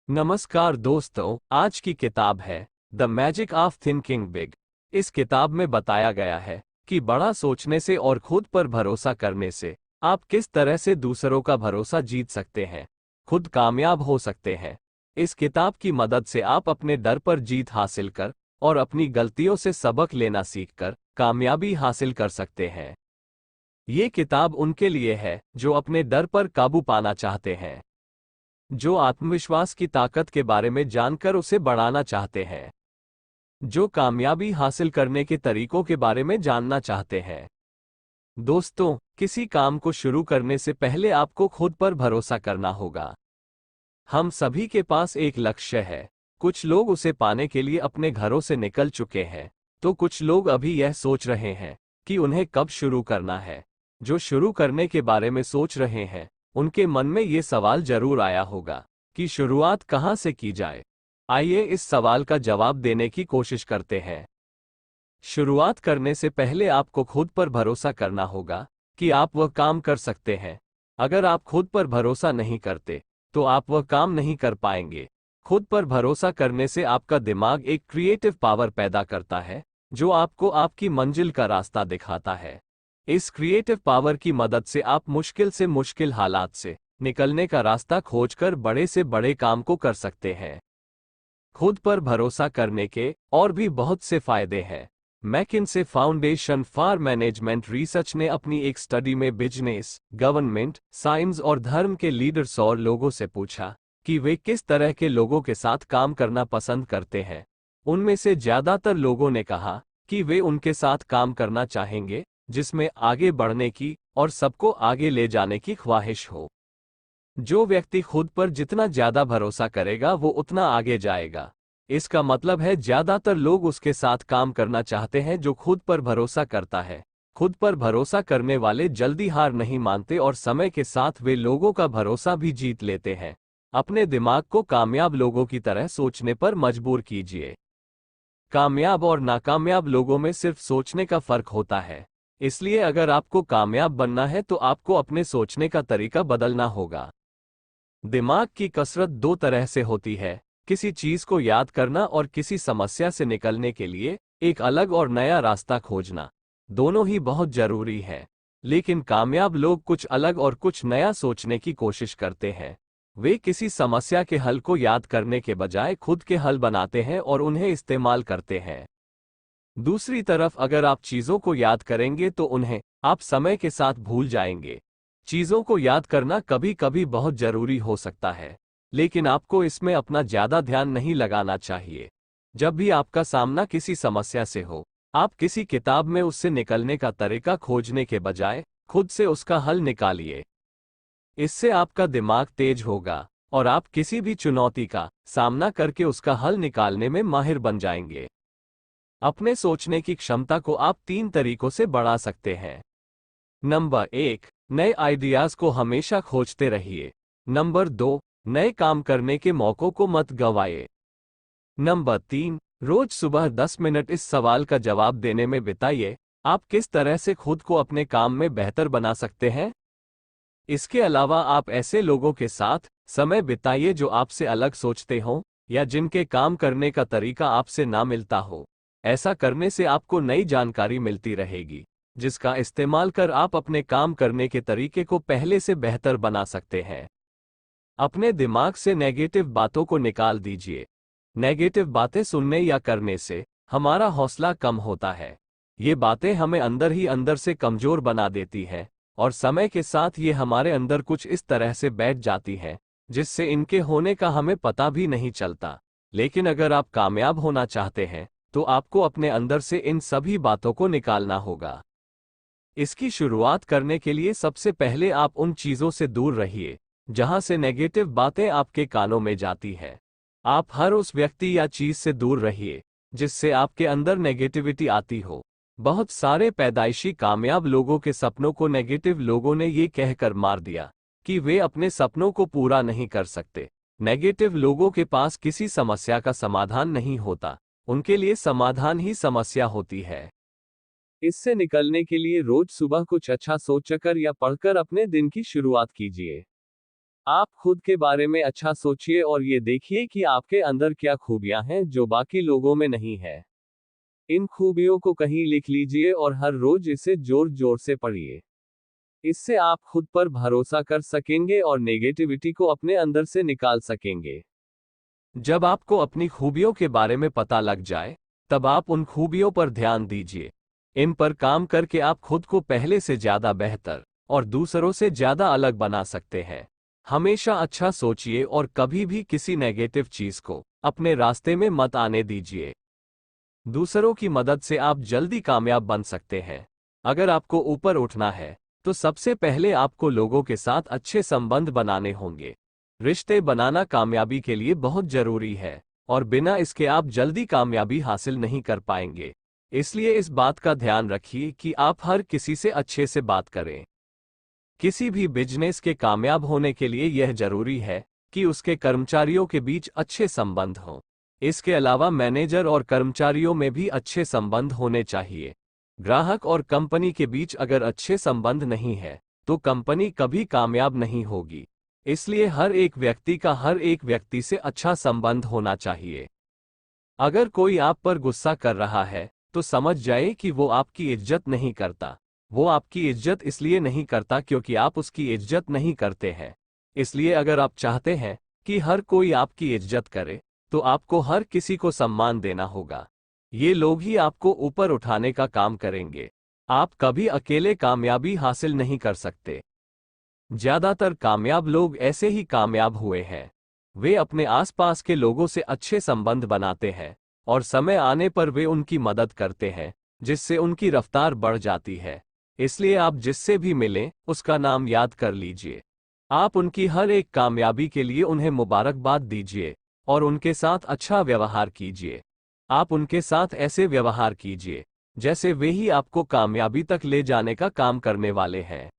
नमस्कार दोस्तों, आज की किताब है the magic of thinking big. इस किताब में बताया गया है कि बड़ा सोचने से और खुद पर भरोसा करने से आप किस तरह से दूसरों का भरोसा जीत सकते हैं, खुद कामयाब हो सकते हैं। इस किताब की मदद से आप अपने डर पर जीत हासिल कर और अपनी गलतियों से सबक लेना सीखकर कामयाबी हासिल कर सकते हैं। ये किताब उनके लिए है जो अपने डर पर काबू पाना चाहते हैं, जो आत्मविश्वास की ताकत के बारे में जानकर उसे बढ़ाना चाहते हैं, जो कामयाबी हासिल करने के तरीकों के बारे में जानना चाहते हैं। दोस्तों, किसी काम को शुरू करने से पहले आपको खुद पर भरोसा करना होगा। हम सभी के पास एक लक्ष्य है। कुछ लोग उसे पाने के लिए अपने घरों से निकल चुके हैं, तो कुछ लोग अभी यह सोच रहे हैं कि उन्हें कब शुरू करना है। जो शुरू करने के बारे में सोच रहे हैं, उनके मन में ये सवाल जरूर आया होगा कि शुरुआत कहाँ से की जाए। आइए इस सवाल का जवाब देने की कोशिश करते हैं। शुरुआत करने से पहले आपको खुद पर भरोसा करना होगा कि आप वह काम कर सकते हैं। अगर आप खुद पर भरोसा नहीं करते, तो आप वह काम नहीं कर पाएंगे। खुद पर भरोसा करने से आपका दिमाग एक क्रिएटिव पावर पैदा करता है, जो आपको आपकी मंजिल का रास्ता दिखाता है। इस क्रिएटिव पावर की मदद से आप मुश्किल से मुश्किल हालात से निकलने का रास्ता खोजकर बड़े से बड़े काम को कर सकते हैं। खुद पर भरोसा करने के और भी बहुत से फायदे हैं। McKinsey foundation for management research ने अपनी एक स्टडी में बिजनेस, गवर्नमेंट, साइंस और धर्म के लीडर्स और लोगों से पूछा कि वे किस तरह के लोगों के साथ काम करना पसंद करते हैं। उनमें से ज्यादातर लोगों ने कहा कि वे उनके साथ काम करना चाहेंगे जिसमें आगे बढ़ने की और सबको आगे ले जाने की ख्वाहिश हो। जो व्यक्ति खुद पर जितना ज्यादा भरोसा करेगा वो उतना आगे जाएगा। इसका मतलब है ज्यादातर लोग उसके साथ काम करना चाहते हैं जो खुद पर भरोसा करता है। खुद पर भरोसा करने वाले जल्दी हार नहीं मानते और समय के साथ वे लोगों का भरोसा भी जीत लेते हैं। अपने दिमाग को कामयाब लोगों की तरह सोचने पर मजबूर कीजिए। कामयाब और नाकामयाब लोगों में सिर्फ सोचने का फर्क होता है। इसलिए अगर आपको कामयाब बनना है तो आपको अपने सोचने का तरीका बदलना होगा। दिमाग की कसरत दो तरह से होती है, किसी चीज को याद करना और किसी समस्या से निकलने के लिए एक अलग और नया रास्ता खोजना। दोनों ही बहुत जरूरी है, लेकिन कामयाब लोग कुछ अलग और कुछ नया सोचने की कोशिश करते हैं। वे किसी समस्या के हल को याद करने के बजाय खुद के हल बनाते हैं और उन्हें इस्तेमाल करते हैं। दूसरी तरफ अगर आप चीजों को याद करेंगे तो उन्हें आप समय के साथ भूल जाएंगे। चीजों को याद करना कभी कभी बहुत जरूरी हो सकता है, लेकिन आपको इसमें अपना ज्यादा ध्यान नहीं लगाना चाहिए। जब भी आपका सामना किसी समस्या से हो, आप किसी किताब में उससे निकलने का तरीका खोजने के बजाय खुद से उसका हल निकालिए। इससे आपका दिमाग तेज होगा और आप किसी भी चुनौती का सामना करके उसका हल निकालने में माहिर बन जाएंगे। अपने सोचने की क्षमता को आप 3 तरीकों से बढ़ा सकते हैं। नंबर 1, नए आइडियाज को हमेशा खोजते रहिए। नंबर 2, नए काम करने के मौकों को मत गंवाइए। नंबर 3, रोज सुबह 10 मिनट इस सवाल का जवाब देने में बिताइए, आप किस तरह से खुद को अपने काम में बेहतर बना सकते हैं। इसके अलावा आप ऐसे लोगों के साथ समय बिताइए जो आपसे अलग सोचते हों या जिनके काम करने का तरीका आपसे ना मिलता हो। ऐसा करने से आपको नई जानकारी मिलती रहेगी, जिसका इस्तेमाल कर आप अपने काम करने के तरीके को पहले से बेहतर बना सकते हैं। अपने दिमाग से नेगेटिव बातों को निकाल दीजिए। नेगेटिव बातें सुनने या करने से हमारा हौसला कम होता है। ये बातें हमें अंदर ही अंदर से कमजोर बना देती हैं और समय के साथ ये हमारे अंदर कुछ इस तरह से बैठ जाती हैं जिससे इनके होने का हमें पता भी नहीं चलता। लेकिन अगर आप कामयाब होना चाहते हैं तो आपको अपने अंदर से इन सभी बातों को निकालना होगा। इसकी शुरुआत करने के लिए सबसे पहले आप उन चीजों से दूर रहिए जहां से नेगेटिव बातें आपके कानों में जाती हैं। आप हर उस व्यक्ति या चीज से दूर रहिए जिससे आपके अंदर नेगेटिविटी आती हो। बहुत सारे पैदाइशी कामयाब लोगों के सपनों को नेगेटिव लोगों ने ये कहकर मार दिया कि वे अपने सपनों को पूरा नहीं कर सकते। नेगेटिव लोगों के पास किसी समस्या का समाधान नहीं होता, उनके लिए समाधान ही समस्या होती है। इससे निकलने के लिए रोज सुबह कुछ अच्छा सोचकर या पढ़कर अपने दिन की शुरुआत कीजिए। आप खुद के बारे में अच्छा सोचिए और ये देखिए कि आपके अंदर क्या खूबियां हैं जो बाकी लोगों में नहीं है। इन खूबियों को कहीं लिख लीजिए और हर रोज इसे जोर जोर से पढ़िए। इससे आप खुद पर भरोसा कर सकेंगे और नेगेटिविटी को अपने अंदर से निकाल सकेंगे। जब आपको अपनी खूबियों के बारे में पता लग जाए, तब आप उन खूबियों पर ध्यान दीजिए। इन पर काम करके आप खुद को पहले से ज्यादा बेहतर और दूसरों से ज्यादा अलग बना सकते हैं। हमेशा अच्छा सोचिए और कभी भी किसी नेगेटिव चीज को अपने रास्ते में मत आने दीजिए। दूसरों की मदद से आप जल्दी कामयाब बन सकते हैं। अगर आपको ऊपर उठना है, तो सबसे पहले आपको लोगों के साथ अच्छे संबंध बनाने होंगे। रिश्ते बनाना कामयाबी के लिए बहुत जरूरी है, और बिना इसके आप जल्दी कामयाबी हासिल नहीं कर पाएंगे। इसलिए इस बात का ध्यान रखिए कि आप हर किसी से अच्छे से बात करें। किसी भी बिजनेस के कामयाब होने के लिए यह जरूरी है कि उसके कर्मचारियों के बीच अच्छे संबंध हों। इसके अलावा मैनेजर और कर्मचारियों में भी अच्छे संबंध होने चाहिए। ग्राहक और कंपनी के बीच अगर अच्छे संबंध नहीं है, तो कंपनी कभी कामयाब नहीं होगी। इसलिए हर एक व्यक्ति का हर एक व्यक्ति से अच्छा संबंध होना चाहिए। अगर कोई आप पर गुस्सा कर रहा है, तो समझ जाए कि वो आपकी इज्जत नहीं करता। वो आपकी इज्जत इसलिए नहीं करता क्योंकि आप उसकी इज्जत नहीं करते हैं। इसलिए अगर आप चाहते हैं कि हर कोई आपकी इज्जत करे, तो आपको हर किसी को सम्मान देना होगा। ये लोग ही आपको ऊपर उठाने का काम करेंगे। आप कभी अकेले कामयाबी हासिल नहीं कर सकते। ज्यादातर कामयाब लोग ऐसे ही कामयाब हुए हैं। वे अपने आसपास के लोगों से अच्छे संबंध बनाते हैं, और समय आने पर वे उनकी मदद करते हैं, जिससे उनकी रफ्तार बढ़ जाती है। इसलिए आप जिससे भी मिलें, उसका नाम याद कर लीजिए। आप उनकी हर एक कामयाबी के लिए उन्हें मुबारकबाद दीजिए और उनके साथ अच्छा व्यवहार कीजिए। आप उनके साथ ऐसे व्यवहार कीजिए जैसे वे ही आपको कामयाबी तक ले जाने का काम करने वाले हैं।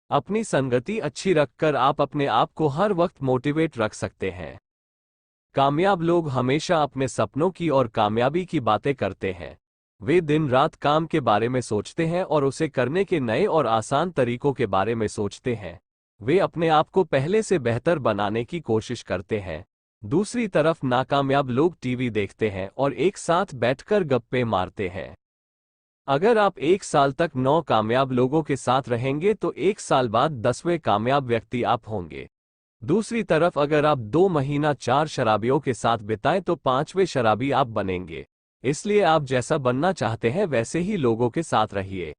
अपनी संगति अच्छी रखकर आप अपने आप को हर वक्त मोटिवेट रख सकते हैं। कामयाब लोग हमेशा अपने सपनों की और कामयाबी की बातें करते हैं। वे दिन रात काम के बारे में सोचते हैं और उसे करने के नए और आसान तरीकों के बारे में सोचते हैं। वे अपने आप को पहले से बेहतर बनाने की कोशिश करते हैं। दूसरी तरफ नाकामयाब लोग टीवी देखते हैं और एक साथ बैठकर गप्पे मारते हैं। अगर आप एक साल तक 9 कामयाब लोगों के साथ रहेंगे, तो एक साल बाद 10वें कामयाब व्यक्ति आप होंगे। दूसरी तरफ अगर आप 2 महीना 4 शराबियों के साथ बिताएं, तो 5वें शराबी आप बनेंगे। इसलिए आप जैसा बनना चाहते हैं वैसे ही लोगों के साथ रहिए।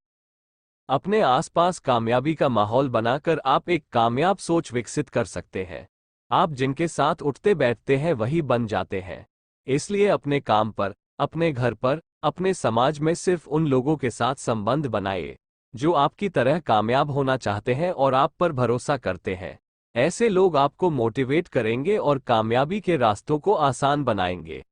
अपने आसपास कामयाबी का माहौल बनाकर आप एक कामयाब सोच विकसित कर सकते हैं। आप जिनके साथ उठते बैठते हैं वही बन जाते हैं। इसलिए अपने काम पर, अपने घर पर, अपने समाज में सिर्फ उन लोगों के साथ संबंध बनाइए जो आपकी तरह कामयाब होना चाहते हैं और आप पर भरोसा करते हैं। ऐसे लोग आपको मोटिवेट करेंगे और कामयाबी के रास्तों को आसान बनाएंगे।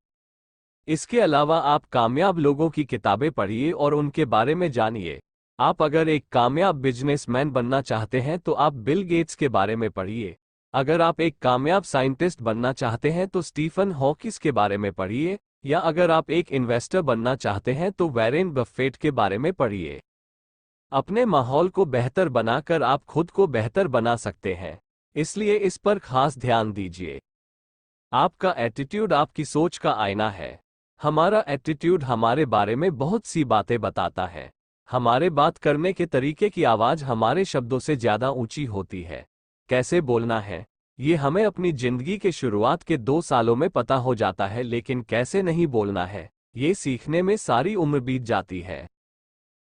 इसके अलावा आप कामयाब लोगों की किताबें पढ़िए और उनके बारे में जानिए। आप अगर एक कामयाब बिजनेसमैन बनना चाहते हैं, तो आप बिल गेट्स के बारे में पढ़िए। अगर आप एक कामयाब साइंटिस्ट बनना चाहते हैं, तो स्टीफन हॉकिंस के बारे में पढ़िए। या अगर आप एक इन्वेस्टर बनना चाहते हैं, तो वॉरेन बफेट के बारे में पढ़िए। अपने माहौल को बेहतर बनाकर आप खुद को बेहतर बना सकते हैं। इसलिए इस पर खास ध्यान दीजिए। आपका एटीट्यूड आपकी सोच का आईना है। हमारा एटीट्यूड हमारे बारे में बहुत सी बातें बताता है। हमारे बात करने के तरीके की आवाज हमारे शब्दों से ज्यादा ऊंची होती है। कैसे बोलना है, ये हमें अपनी जिंदगी के शुरुआत के 2 सालों में पता हो जाता है, लेकिन कैसे नहीं बोलना है, ये सीखने में सारी उम्र बीत जाती है।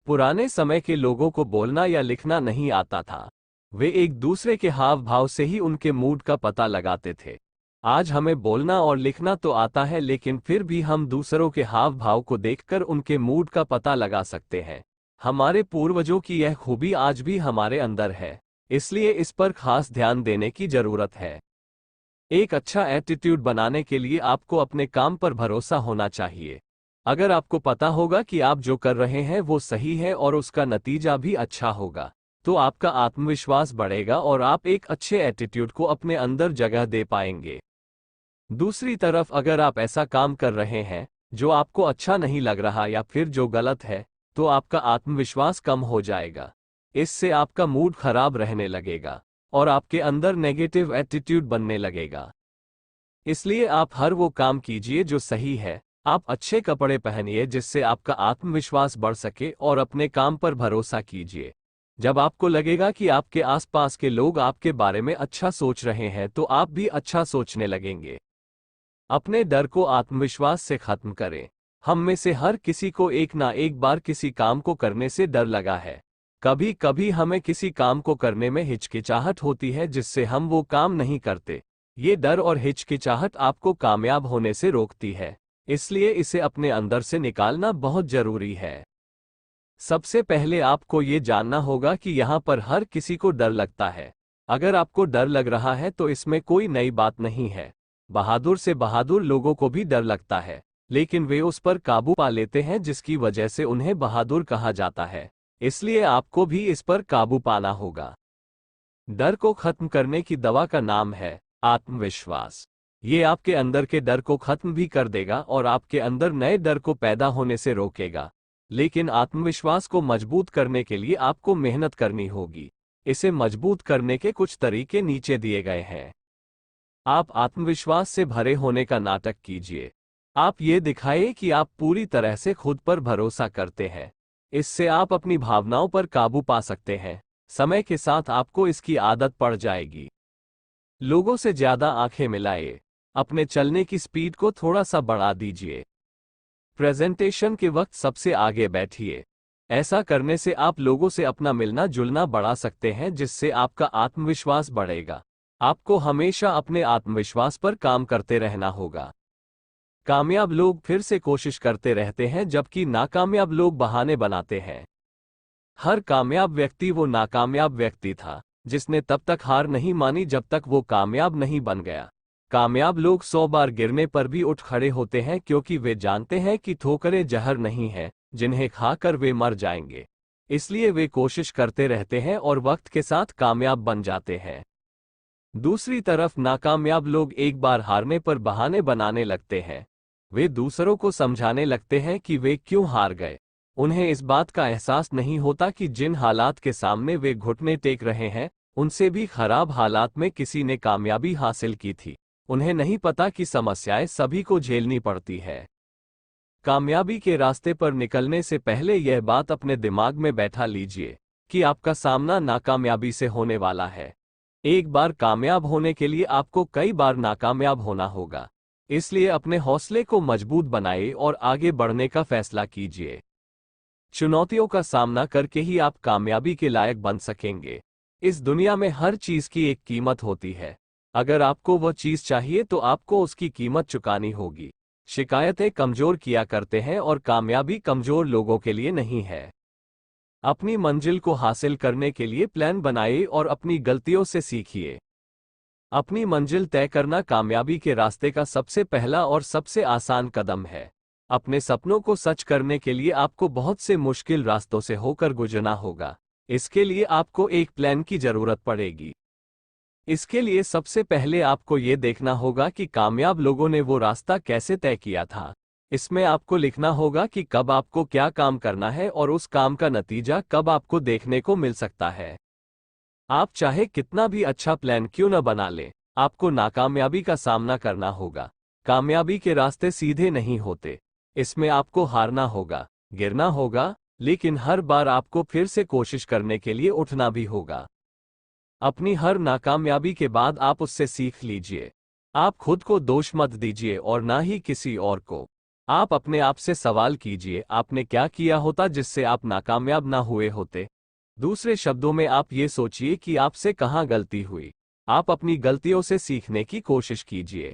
पुराने समय के लोगों को बोलना या लिखना नहीं आता था। वे एक दूसरे के हाव भाव से ही उनके मूड का पता लगाते थे। आज हमें बोलना और लिखना तो आता है, लेकिन फिर भी हम दूसरों के हाव भाव को देखकर उनके मूड का पता लगा सकते हैं। हमारे पूर्वजों की यह खूबी आज भी हमारे अंदर है, इसलिए इस पर खास ध्यान देने की जरूरत है। एक अच्छा एटीट्यूड बनाने के लिए आपको अपने काम पर भरोसा होना चाहिए। अगर आपको पता होगा कि आप जो कर रहे हैं वो सही है और उसका नतीजा भी अच्छा होगा, तो आपका आत्मविश्वास बढ़ेगा और आप एक अच्छे एटीट्यूड को अपने अंदर जगह दे पाएंगे। दूसरी तरफ अगर आप ऐसा काम कर रहे हैं जो आपको अच्छा नहीं लग रहा या फिर जो गलत है, तो आपका आत्मविश्वास कम हो जाएगा। इससे आपका मूड खराब रहने लगेगा और आपके अंदर नेगेटिव एटीट्यूड बनने लगेगा। इसलिए आप हर वो काम कीजिए जो सही है। आप अच्छे कपड़े पहनिए जिससे आपका आत्मविश्वास बढ़ सके और अपने काम पर भरोसा कीजिए। जब आपको लगेगा कि आपके आसपास के लोग आपके बारे में अच्छा सोच रहे हैं तो आप भी अच्छा सोचने लगेंगे। अपने डर को आत्मविश्वास से खत्म करें। हम में से हर किसी को एक ना एक बार किसी काम को करने से डर लगा है। कभी कभी हमें किसी काम को करने में हिचकिचाहट होती है जिससे हम वो काम नहीं करते। ये डर और हिचकिचाहट आपको कामयाब होने से रोकती है, इसलिए इसे अपने अंदर से निकालना बहुत जरूरी है। सबसे पहले आपको ये जानना होगा कि यहाँ पर हर किसी को डर लगता है। अगर आपको डर लग रहा है तो इसमें कोई नई बात नहीं है। बहादुर से बहादुर लोगों को भी डर लगता है, लेकिन वे उस पर काबू पा लेते हैं जिसकी वजह से उन्हें बहादुर कहा जाता है। इसलिए आपको भी इस पर काबू पाना होगा। डर को खत्म करने की दवा का नाम है आत्मविश्वास। ये आपके अंदर के डर को खत्म भी कर देगा और आपके अंदर नए डर को पैदा होने से रोकेगा। लेकिन आत्मविश्वास को मजबूत करने के लिए आपको मेहनत करनी होगी। इसे मजबूत करने के कुछ तरीके नीचे दिए गए हैं। आप आत्मविश्वास से भरे होने का नाटक कीजिए। आप ये दिखाइए कि आप पूरी तरह से खुद पर भरोसा करते हैं। इससे आप अपनी भावनाओं पर काबू पा सकते हैं। समय के साथ आपको इसकी आदत पड़ जाएगी। लोगों से ज्यादा आंखें मिलाइए। अपने चलने की स्पीड को थोड़ा सा बढ़ा दीजिए। प्रेजेंटेशन के वक्त सबसे आगे बैठिए। ऐसा करने से आप लोगों से अपना मिलना जुलना बढ़ा सकते हैं जिससे आपका आत्मविश्वास बढ़ेगा। आपको हमेशा अपने आत्मविश्वास पर काम करते रहना होगा। कामयाब लोग फिर से कोशिश करते रहते हैं जबकि नाकामयाब लोग बहाने बनाते हैं। हर कामयाब व्यक्ति वो नाकामयाब व्यक्ति था जिसने तब तक हार नहीं मानी जब तक वो कामयाब नहीं बन गया। कामयाब लोग 100 बार गिरने पर भी उठ खड़े होते हैं क्योंकि वे जानते हैं कि ठोकरें जहर नहीं हैं जिन्हें खाकर वे मर जाएंगे। इसलिए वे कोशिश करते रहते हैं और वक्त के साथ कामयाब बन जाते हैं। दूसरी तरफ नाकामयाब लोग एक बार हारने पर बहाने बनाने लगते हैं। वे दूसरों को समझाने लगते हैं कि वे क्यों हार गए। उन्हें इस बात का एहसास नहीं होता कि जिन हालात के सामने वे घुटने टेक रहे हैं उनसे भी खराब हालात में किसी ने कामयाबी हासिल की थी। उन्हें नहीं पता कि समस्याएं सभी को झेलनी पड़ती है। कामयाबी के रास्ते पर निकलने से पहले यह बात अपने दिमाग में बैठा लीजिए कि आपका सामना नाकामयाबी से होने वाला है। एक बार कामयाब होने के लिए आपको कई बार नाकामयाब होना होगा। इसलिए अपने हौसले को मजबूत बनाइए और आगे बढ़ने का फैसला कीजिए। चुनौतियों का सामना करके ही आप कामयाबी के लायक बन सकेंगे। इस दुनिया में हर चीज की एक कीमत होती है। अगर आपको वह चीज चाहिए तो आपको उसकी कीमत चुकानी होगी। शिकायतें कमजोर किया करते हैं और कामयाबी कमजोर लोगों के लिए नहीं है। अपनी मंजिल को हासिल करने के लिए प्लान बनाइए और अपनी गलतियों से सीखिए। अपनी मंजिल तय करना कामयाबी के रास्ते का सबसे पहला और सबसे आसान कदम है। अपने सपनों को सच करने के लिए आपको बहुत से मुश्किल रास्तों से होकर गुजरना होगा। इसके लिए आपको एक प्लान की जरूरत पड़ेगी। इसके लिए सबसे पहले आपको ये देखना होगा कि कामयाब लोगों ने वो रास्ता कैसे तय किया था। इसमें आपको लिखना होगा कि कब आपको क्या काम करना है और उस काम का नतीजा कब आपको देखने को मिल सकता है। आप चाहे कितना भी अच्छा प्लान क्यों न बना लें, आपको नाकामयाबी का सामना करना होगा। कामयाबी के रास्ते सीधे नहीं होते। इसमें आपको हारना होगा, गिरना होगा, लेकिन हर बार आपको फिर से कोशिश करने के लिए उठना भी होगा। अपनी हर नाकामयाबी के बाद आप उससे सीख लीजिए। आप खुद को दोष मत दीजिए और ना ही किसी और को। आप अपने आप से सवाल कीजिए, आपने क्या किया होता जिससे आप नाकामयाब ना हुए होते। दूसरे शब्दों में आप ये सोचिए कि आपसे कहाँ गलती हुई। आप अपनी गलतियों से सीखने की कोशिश कीजिए।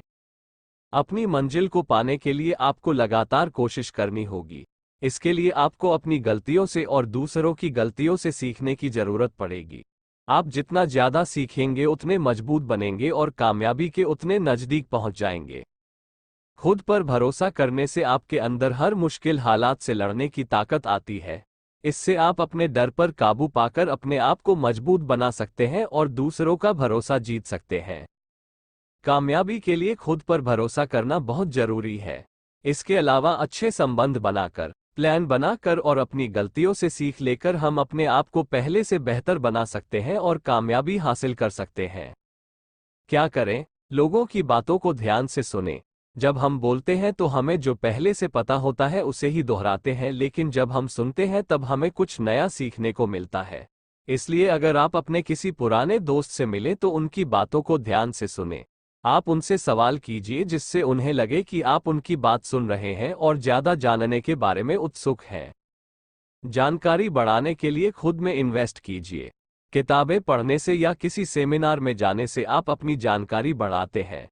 अपनी मंजिल को पाने के लिए आपको लगातार कोशिश करनी होगी। इसके लिए आपको अपनी गलतियों से और दूसरों की गलतियों से सीखने की जरूरत पड़ेगी। आप जितना ज्यादा सीखेंगे उतने मजबूत बनेंगे और कामयाबी के उतने नजदीक पहुंच जाएंगे। खुद पर भरोसा करने से आपके अंदर हर मुश्किल हालात से लड़ने की ताकत आती है। इससे आप अपने डर पर काबू पाकर अपने आप को मजबूत बना सकते हैं और दूसरों का भरोसा जीत सकते हैं। कामयाबी के लिए खुद पर भरोसा करना बहुत जरूरी है। इसके अलावा अच्छे संबंध बनाकर, प्लान बनाकर और अपनी गलतियों से सीख लेकर हम अपने आप को पहले से बेहतर बना सकते हैं और कामयाबी हासिल कर सकते हैं। क्या करें? लोगों की बातों को ध्यान से सुनें। जब हम बोलते हैं तो हमें जो पहले से पता होता है उसे ही दोहराते हैं, लेकिन जब हम सुनते हैं तब हमें कुछ नया सीखने को मिलता है। इसलिए अगर आप अपने किसी पुराने दोस्त से मिले तो उनकी बातों को ध्यान से सुनें। आप उनसे सवाल कीजिए जिससे उन्हें लगे कि आप उनकी बात सुन रहे हैं और ज़्यादा जानने के बारे में उत्सुक हैं। जानकारी बढ़ाने के लिए खुद में इन्वेस्ट कीजिए। किताबें पढ़ने से या किसी सेमिनार में जाने से आप अपनी जानकारी बढ़ाते हैं।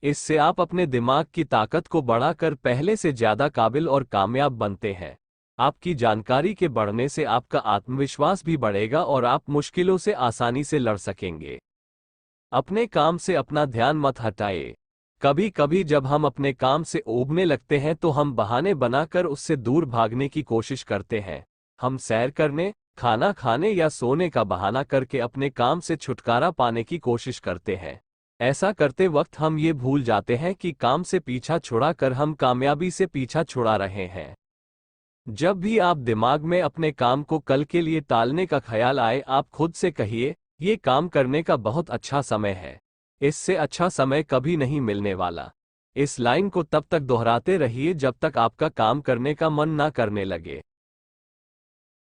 इससे आप अपने दिमाग की ताकत को बढ़ाकर पहले से ज़्यादा काबिल और कामयाब बनते हैं। आपकी जानकारी के बढ़ने से आपका आत्मविश्वास भी बढ़ेगा और आप मुश्किलों से आसानी से लड़ सकेंगे। अपने काम से अपना ध्यान मत हटाइए। कभी कभी जब हम अपने काम से ऊबने लगते हैं तो हम बहाने बनाकर उससे दूर भागने की कोशिश करते हैं। हम सैर करने, खाना खाने या सोने का बहाना करके अपने काम से छुटकारा पाने की कोशिश करते हैं। ऐसा करते वक्त हम ये भूल जाते हैं कि काम से पीछा छुड़ाकर हम कामयाबी से पीछा छुड़ा रहे हैं। जब भी आप दिमाग में अपने काम को कल के लिए टालने का ख्याल आए, आप खुद से कहिए, ये काम करने का बहुत अच्छा समय है। इससे अच्छा समय कभी नहीं मिलने वाला। इस लाइन को तब तक दोहराते रहिए जब तक आपका काम करने का मन ना करने लगे।